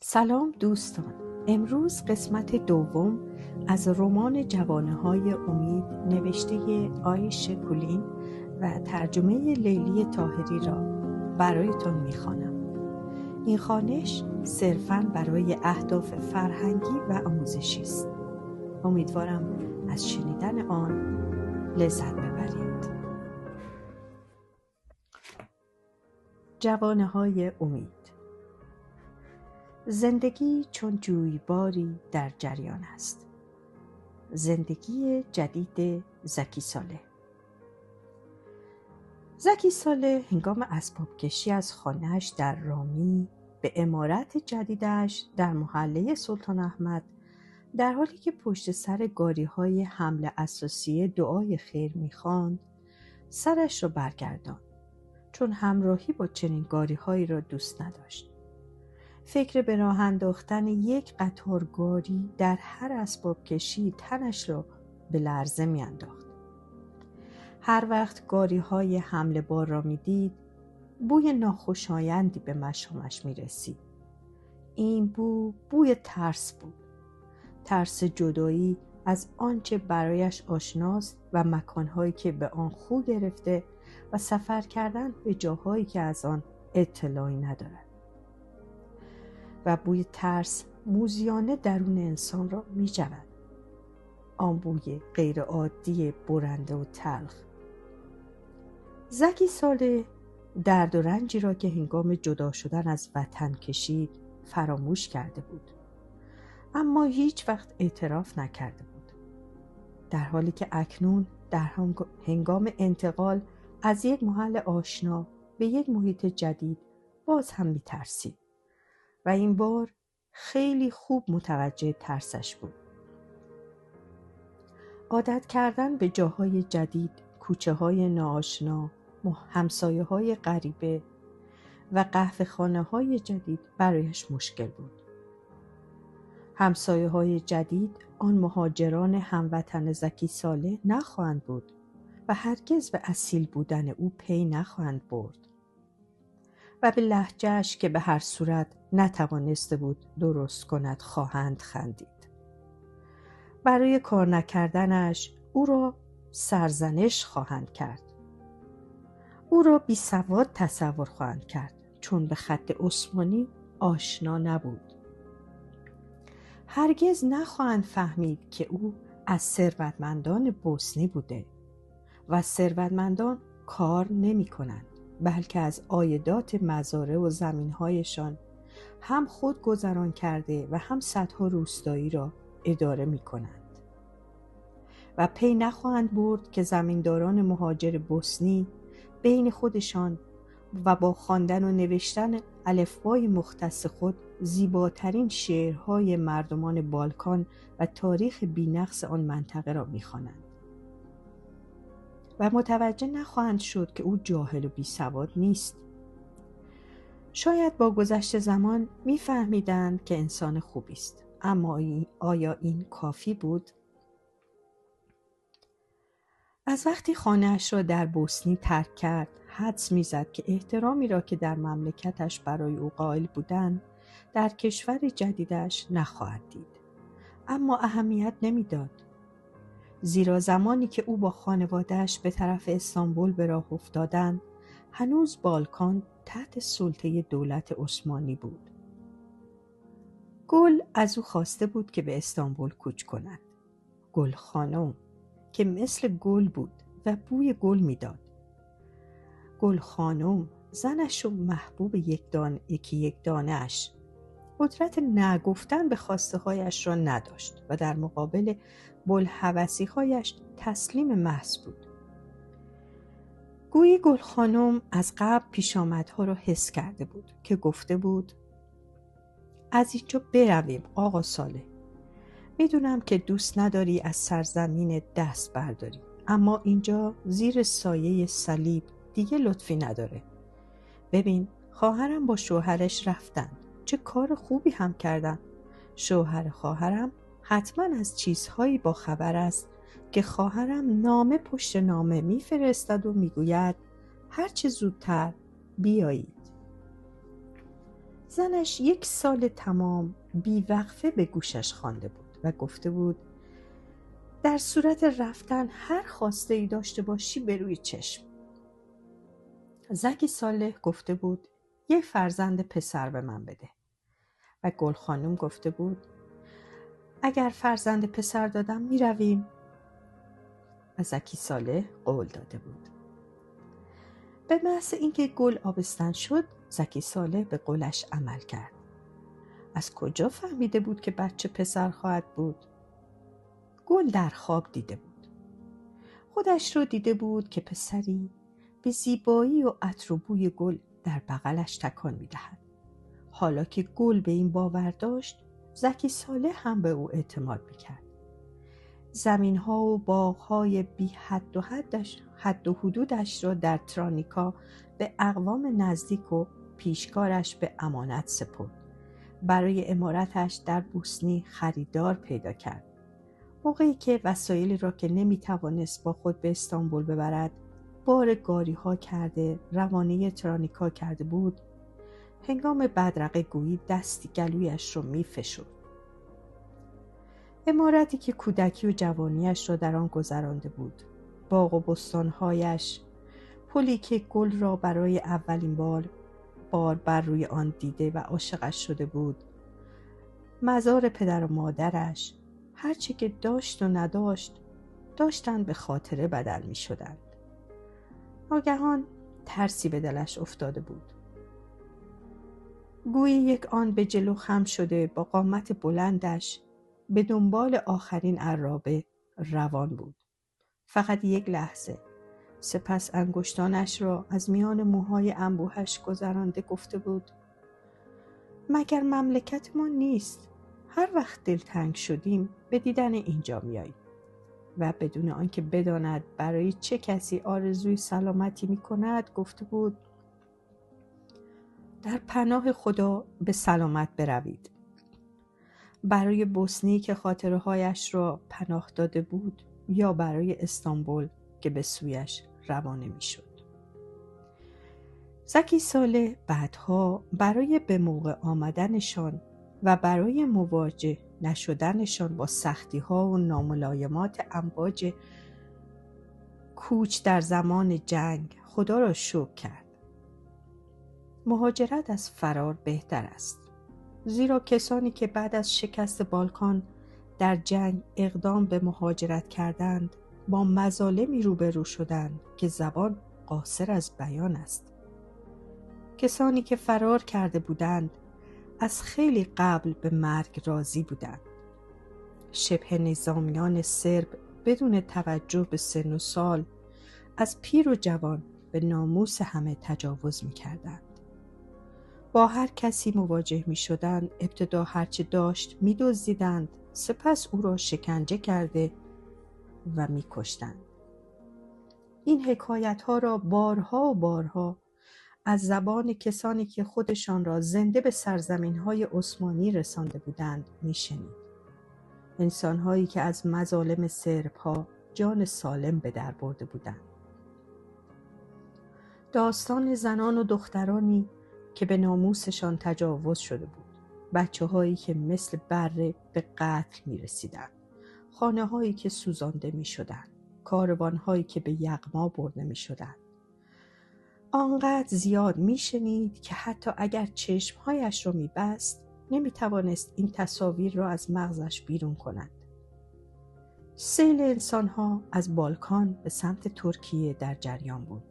سلام دوستان، امروز قسمت دوم از رمان جوانه‌های امید نوشته آیش کولین و ترجمه لیلی طاهری را برایتان می‌خوانم. این خوانش صرفاً برای اهداف فرهنگی و آموزشی است. امیدوارم از شنیدن آن لذت ببرید. جوانه‌های امید. زندگی چون جویباری در جریان است. زندگی جدید زکی صالح. زکی صالح هنگام اسباب کشی از خانه‌اش در رامی به عمارت جدیدش در محله سلطان احمد، در حالی که پشت سر گاری‌های حمل اساسی دعای خیر می‌خواند، سرش را برگرداند، چون همراهی با چنین گاری‌هایی را دوست نداشت. فکر به راه انداختن یک قطار گاری در هر اسباب کشی تنش را به لرزه می انداخت. هر وقت گاری های حمل بار را می دید، بوی ناخوشایندی به مشامش می رسید. این بوی ترس بود. ترس جدایی از آنچه برایش آشناست و مکانهایی که به آن خو گرفته و سفر کردن به جاهایی که از آن اطلاعی ندارد. و بوی ترس موذیانه درون انسان را می جود. آن بوی غیر عادی برنده و تلخ. زکی صالح درد و رنجی را که هنگام جدا شدن از وطن کشید فراموش کرده بود، اما هیچ وقت اعتراف نکرده بود، در حالی که اکنون در هنگام انتقال از یک محل آشنا به یک محیط جدید باز هم می ترسید. و این بار خیلی خوب متوجه ترسش بود. عادت کردن به جاهای جدید، کوچه های ناآشنا، همسایه های غریبه و قهوه خانه های جدید برایش مشکل بود. همسایه های جدید آن مهاجران هموطن زکی صالح نخواهند بود و هرگز به اصیل بودن او پی نخواهند برد و به لهجه‌اش که به هر صورت نتوانسته بود درست کند خواهند خندید. برای کار نکردنش او را سرزنش خواهند کرد. او را بی سواد تصور خواهند کرد، چون به خط عثمانی آشنا نبود. هرگز نخواهند فهمید که او از ثروتمندان بوسنی بوده و ثروتمندان کار نمی کنند، بلکه از عایدات مزارع و زمین‌هایشان هم خود گذران کرده و هم صدها روستایی را اداره می کنند. و پی نخواهند برد که زمینداران مهاجر بوسنی بین خودشان و با خواندن و نوشتن الفبای مختص خود زیباترین شعرهای مردمان بالکان و تاریخ بی‌نقص آن منطقه را می خوانند. و متوجه نخواهند شد که او جاهل و بیسواد نیست. شاید با گذشت زمان میفهمیدند که انسان خوبی است، اما آیا این کافی بود؟ از وقتی خانه‌اش را در بوسنی ترک کرد، حدس میزد که احترامی را که در مملکتش برای او قائل بودند در کشور جدیدش نخواهد دید. اما اهمیت نمیداد، زیرا زمانی که او با خانواده‌اش به طرف استانبول به راه افتادند، هنوز بالکان تحت سلطه دولت عثمانی بود. گل از او خواسته بود که به استانبول کوچ کند. گل خانم که مثل گل بود و بوی گل میداد. گل خانم زنش و محبوب یکی یک دانه اش قدرت نگفتن به خواسته هایش را نداشت و در مقابل بلحوثی هایش تسلیم محض بود. گویی گل خانم از قبل پیشامدها را حس کرده بود که گفته بود: از اینجا برویم آقا صالح. میدونم که دوست نداری از سرزمین دست برداری، اما اینجا زیر سایه صلیب دیگه لطفی نداره. ببین، خواهرم با شوهرش رفتن، چه کار خوبی هم کردن. شوهر خواهرم حتما از چیزهایی با خبر است که خواهرم نامه پشت نامه میفرستد و میگوید هر چه زودتر بیایید. زنش 1 سال تمام بیوقفه به گوشش خوانده بود و گفته بود در صورت رفتن هر خواسته ای داشته باشی به روی چشم. زکی صالح گفته بود 1 فرزند پسر به من بده و گل خانم گفته بود اگر فرزند پسر دادم می رویم. و زکی صالح قول داده بود. به محض اینکه گل آبستن شد زکی صالح به قولش عمل کرد. از کجا فهمیده بود که بچه پسر خواهد بود؟ گل در خواب دیده بود. خودش رو دیده بود که پسری به زیبایی و عطر و بوی گل در بغلش تکان می‌دهد. حالا که گل به این باور داشت، زکی صالح هم به او اعتماد می‌کرد. زمین‌ها و باغ‌های بی حد و حدودش را در ترانیکا به اقوام نزدیک و پیشکارش به امانت سپرد. برای عمارتش در بوسنی خریدار پیدا کرد. موقعی که وسایلی را که نمی‌توانست با خود به استانبول ببرد، بار گاری‌ها کرده روانه ترانیکا کرده بود، هنگام بدرقه گویی دستی گلویش را می‌فشرد. عمارتی که کودکی و جوانیش را در آن گذرانده بود، باغ و بستان‌هایش، پلی که گل را برای اولین بار بر روی آن دیده و عاشقش شده بود، مزار پدر و مادرش، هرچه که داشت و نداشت، داشتند به خاطره بدل می شدند. ناگهان ترسی به دلش افتاده بود. گویی یک آن به جلو خم شده با قامت بلندش به دنبال آخرین عرابه روان بود. فقط 1 لحظه. سپس انگشتانش را از میان موهای انبوهش گذرانده گفته بود مگر مملکت ما نیست؟ هر وقت دلتنگ شدیم به دیدن اینجا میاییم. و بدون آنکه بداند برای چه کسی آرزوی سلامتی میکند گفته بود در پناه خدا به سلامت بروید. برای بوسنی که خاطره هایش را پناه داده بود یا برای استانبول که به سویش روانه میشد. زکی صالح بعدها برای به موقع آمدنشان و برای مواجه نشدنشان با سختی ها و ناملایمات امواج کوچ در زمان جنگ خدا را شکر کرد. مهاجرت از فرار بهتر است، زیرا کسانی که بعد از شکست بالکان در جنگ اقدام به مهاجرت کردند با مظالمی روبرو شدند که زبان قاصر از بیان است. کسانی که فرار کرده بودند از خیلی قبل به مرگ راضی بودند. شبه نظامیان سرب بدون توجه به سن و سال از پیر و جوان به ناموس همه تجاوز می‌کردند. با هر کسی مواجه می‌شدند ابتدا هرچه داشت می‌دزدیدند، سپس او را شکنجه کرده و می‌کشتند. این حکایت‌ها را بارها و بارها از زبان کسانی که خودشان را زنده به سرزمین‌های عثمانی رسانده بودند می‌شنید. انسان‌هایی که از مظالم سرب‌ها جان سالم به در برده بودند. داستان زنان و دخترانی که به ناموسشان تجاوز شده بود، بچه‌هایی که مثل بره به قتل می‌رسیدند، خانه‌هایی که سوزانده می‌شدند، کاروان‌هایی که به یغما برده می‌شدند. آنقدر زیاد می‌شنید که حتی اگر چشم‌هایش را می‌بست نمی‌توانست این تصاویر را از مغزش بیرون کند. سیل انسان‌ها از بالکان به سمت ترکیه در جریان بود.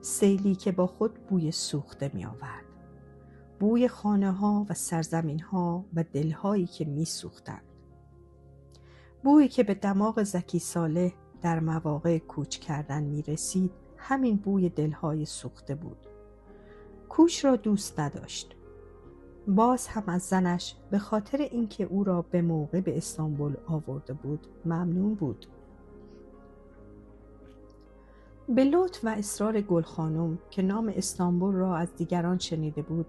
سیلی که با خود بوی سوخته می‌آورد. بوی خانه‌ها و سرزمین‌ها و دل‌هایی که می‌سوختند. بویی که به دماغ زکی صالح در مواقع کوچ کردن می‌رسید همین بوی دل‌های سوخته بود. کوچ را دوست نداشت. باز هم از زنش به خاطر اینکه او را به موقع به استانبول آورده بود ممنون بود. به لطف و اصرار گل خانم که نام استانبول را از دیگران شنیده بود،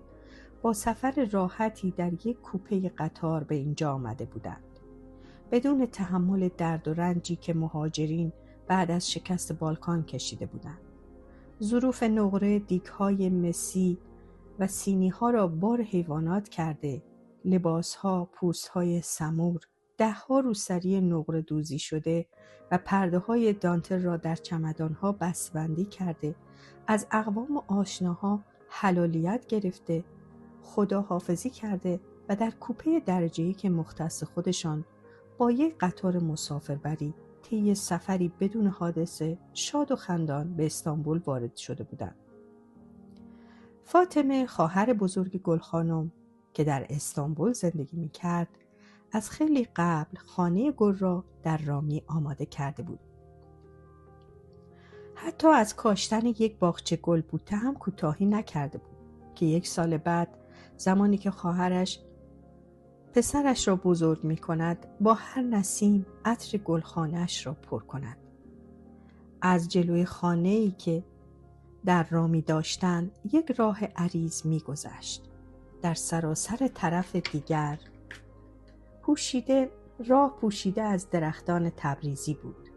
با سفر راحتی در یک کوپه قطار به اینجا آمده بودند. بدون تحمل درد و رنجی که مهاجرین بعد از شکست بالکان کشیده بودند. ظروف نقره دیگ‌های مسی و سینی‌ها را بار حیوانات کرده، لباس‌ها، پوست‌های سمور، 10 روسری نقره دوزی شده و پرده‌های دانتل را در چمدان‌ها بسته‌بندی کرده، از اقوام و آشناها حلالیت گرفته، خداحافظی کرده و در کوپه درجه‌ای که مختص خودشان با یک قطار مسافربری طی سفری بدون حادثه شاد و خندان به استانبول وارد شده بودند. فاطمه خواهر بزرگ گل خانم که در استانبول زندگی می‌کرد، از خیلی قبل خانه گل را در رامی آماده کرده بود. حتی از کاشتن یک باغچه گل بوته هم کوتاهی نکرده بود که 1 سال بعد، زمانی که خواهرش پسرش را بزرگ می‌کند، با هر نسیم عطر گلخانه‌اش را پر کند. از جلوی خانه‌ای که در رامی داشتند یک راه عریض می‌گذشت. در سراسر طرف دیگر راه پوشیده از درختان تبریزی بود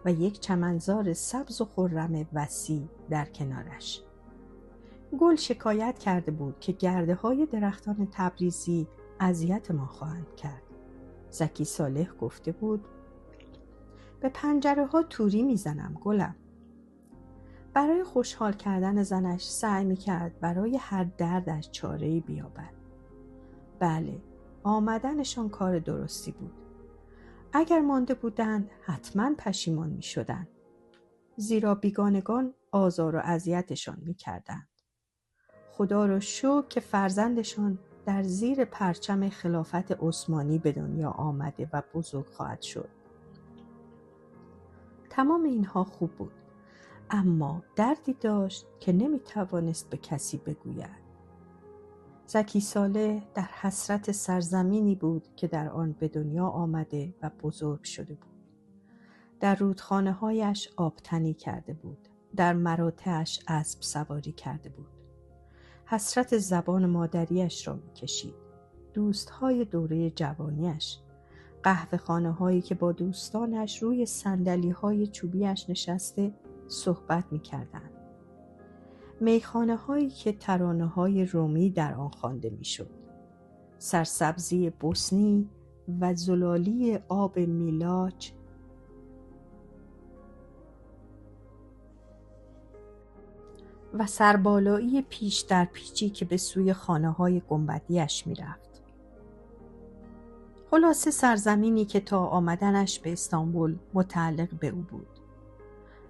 و یک چمنزار سبز و خرم وسیع در کنارش. گل شکایت کرده بود که گرده‌های درختان تبریزی اذیت ما خواهند کرد. زکی صالح گفته بود: به پنجره‌ها توری میزنم گلم. برای خوشحال کردن زنش سعی میکرد برای هر دردش چاره‌ای بیابد. بله، آمدنشان کار درستی بود. اگر مانده بودند حتما پشیمان میشدند، زیرا بیگانگان آزار و اذیتشان میکردند. خدا را شکر که فرزندشان در زیر پرچم خلافت عثمانی به دنیا آمده و بزرگ خواهد شد. تمام اینها خوب بود، اما دردی داشت که نمیتوانست به کسی بگوید. زکی صالح در حسرت سرزمینی بود که در آن به دنیا آمده و بزرگ شده بود. در رودخانه‌هایش آبتنی کرده بود، در مراتعش اسب سواری کرده بود. حسرت زبان مادریش را می‌کشید، دوست‌های دوره جوانیش، قهوه‌خانه‌هایی که با دوستانش روی صندلی‌های چوبیش نشسته صحبت می‌کردند، میخانه‌هایی که ترانه‌های رومی در آن خوانده می‌شد، سرسبزی بوسنی و زلالی آب میلاج و سربالایی پیش در پیچی که به سوی خانه‌های گنبدی‌اش می‌رفت. خلاصه سرزمینی که تا آمدنش به استانبول متعلق به او بود.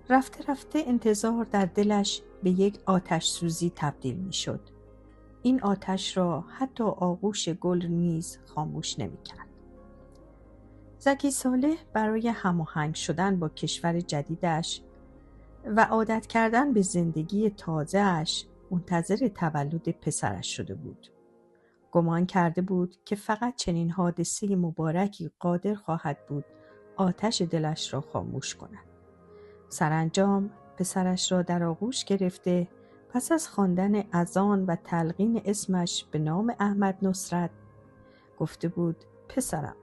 رفته رفته انتظار در دلش به یک آتش سوزی تبدیل می‌شد. این آتش را حتی آغوش گل نیز خاموش نمی‌کرد. زکی صالح برای هماهنگ شدن با کشور جدیدش و عادت کردن به زندگی تازه‌اش منتظر تولد پسرش شده بود. گمان کرده بود که فقط چنین حادثه مبارکی قادر خواهد بود آتش دلش را خاموش کند. سرانجام پسرش را در آغوش گرفته، پس از خواندن اذان و تلقین اسمش به نام احمد نصرت، گفته بود: پسرم،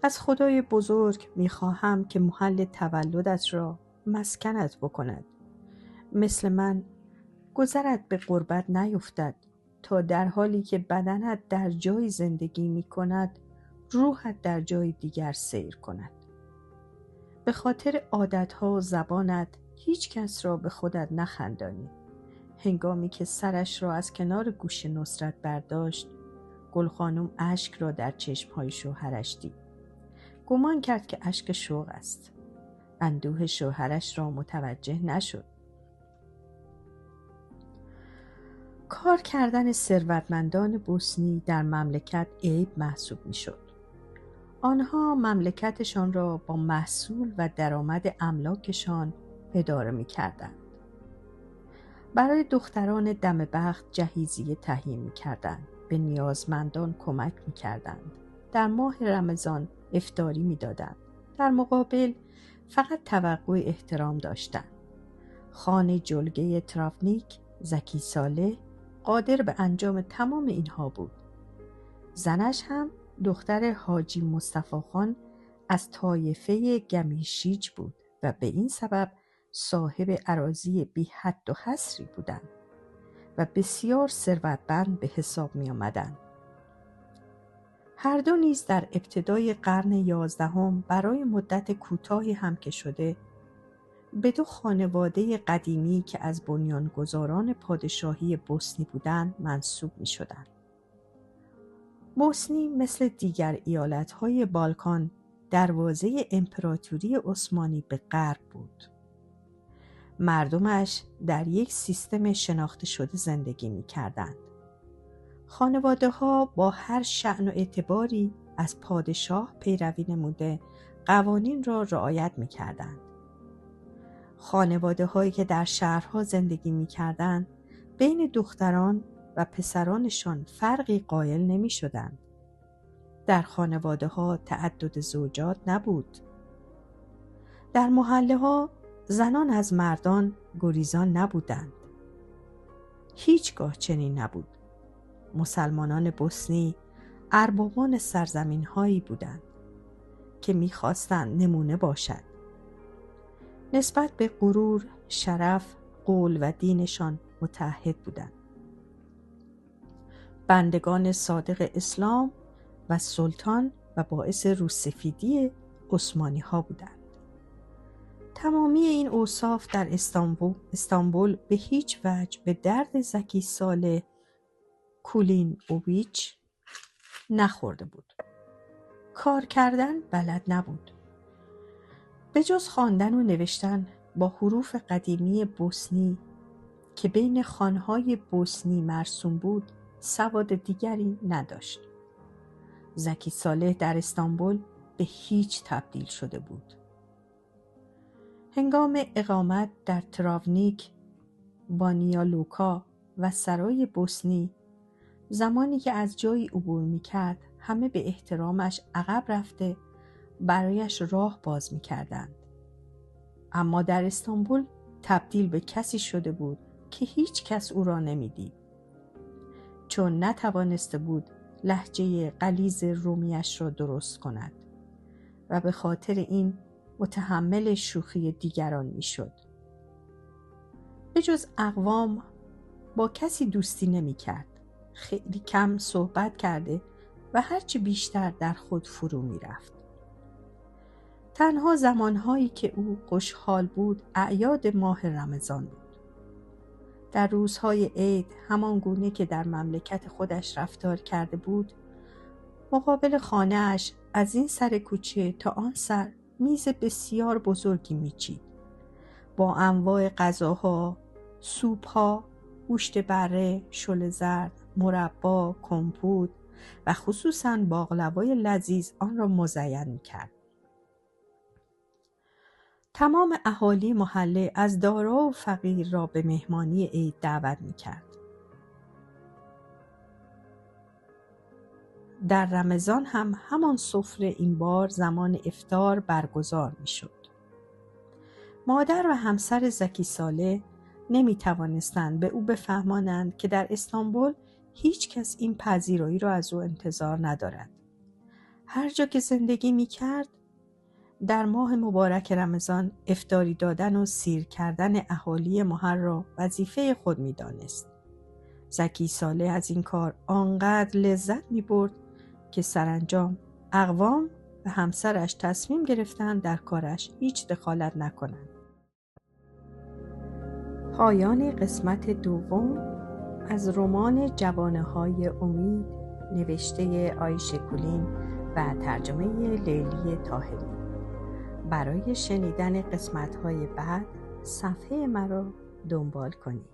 از خدای بزرگ می‌خواهم که محل تولدت را مسکنت بکند. مثل من گذرت به غربت نیفتد، تا در حالی که بدنت در جای زندگی می‌کند، روحت در جای دیگر سیر کند. به خاطر عادتها و زبانت هیچ کس را به خودت نخندانی. هنگامی که سرش را از کنار گوش نصرت برداشت، گل خانم اشک را در چشمهای شوهرش دید. گمان کرد که اشک شوق است. اندوه شوهرش را متوجه نشد. کار کردن ثروتمندان بوسنی در مملکت عیب محسوب می‌شد. آنها مملکتشان را با محصول و درآمد املاکشان اداره می‌کردند. برای دختران دم بخت جهیزیه تهیه می‌کردند، به نیازمندان کمک می‌کردند، در ماه رمضان افطاری می‌دادند. در مقابل فقط توقع احترام داشتند. خان جلگه ترافنیک، زکی صالح، قادر به انجام تمام اینها بود. زنش هم دختر حاجی مصطفی خان از طایفه گمیشیج بود و به این سبب صاحب اراضی بی حد و حصری بودند. و بسیار ثروتمند به حساب می آمدند. هر دو نیز در ابتدای قرن 11 برای مدت کوتاهی هم که شده به دو خانواده قدیمی که از بنیانگذاران پادشاهی بوسنی بودند منسوب می شدند. بوسنی مثل دیگر ایالت‌های بالکان دروازه امپراتوری عثمانی به غرب بود. مردمش در یک سیستم شناخته شده زندگی می کردند. خانواده ها با هر شأن و اعتباری از پادشاه پیروی نموده قوانین را رعایت می کردند. خانواده هایی که در شهرها زندگی می کردند بین دختران و پسرانشان فرقی قائل نمی شدند. در خانواده ها تعدد زوجات نبود. در محله ها زنان از مردان گریزان نبودند. هیچگاه چنین نبود. مسلمانان بوسنی اربابان سرزمین هایی بودند که می‌خواستند نمونه باشد. نسبت به غرور، شرف، قول و دینشان متعهد بودند. بندگان صادق اسلام و سلطان و باعث روسفیدی عثمانی ها بودند. تمامی این اوصاف در استانبول به هیچ وجه به درد زکی صالح کولینوویچ نخورده بود. کار کردن بلد نبود. به جز خواندن و نوشتن با حروف قدیمی بوسنی که بین خوانهای بوسنی مرسوم بود سواد دیگری نداشت. زکی صالح در استانبول به هیچ تبدیل شده بود. هنگام اقامت در تراونیک، بانیا لوکا و سرای بوسنی، زمانی که از جایی عبور می‌کرد همه به احترامش عقب رفته برایش راه باز می‌کردند. اما در استانبول تبدیل به کسی شده بود که هیچ کس او را نمی‌دید. چون نتوانسته بود لهجه غلیظ رومیش را درست کند و به خاطر این متحمل شوخی دیگران می‌شد. به جز اقوام با کسی دوستی نمی‌کرد. خیلی کم صحبت کرده و هرچی بیشتر در خود فرو می‌رفت. تنها زمانهایی که او خوشحال بود اعیاد ماه رمضان بود. در روزهای عید همان گونه که در مملکت خودش رفتار کرده بود، مقابل خانه‌اش از این سر کوچه تا آن سر میز بسیار بزرگی میچید. با انواع غذاها، سوپ‌ها، گوشت بره، شل زرد، مربا، کمپوت و خصوصاً باقلوای لذیذ آن را مزین می‌کرد. تمام اهالی محله از دارا و فقیر را به مهمانی عید دعوت می‌کرد. در رمضان هم همان سفره این بار زمان افطار برگزار می‌شد. مادر و همسر زکی صالح نمی‌توانستند به او بفهمانند که در استانبول هیچ کس این پذیرایی را از او انتظار ندارد. هر جا که زندگی می‌کرد در ماه مبارک رمضان افطاری دادن و سیر کردن اهالی محل را وظیفه خود می‌دانست. زکی صالح از این کار آنقدر لذت می‌برد که سرانجام اقوام و همسرش تصمیم گرفتند در کارش هیچ دخالت نکنند. پایان قسمت دوم از رمان جوانه‌های امید نوشته عایشه کولین و ترجمه لیلی طاهری. برای شنیدن قسمت‌های بعد صفحه مرا دنبال کنید.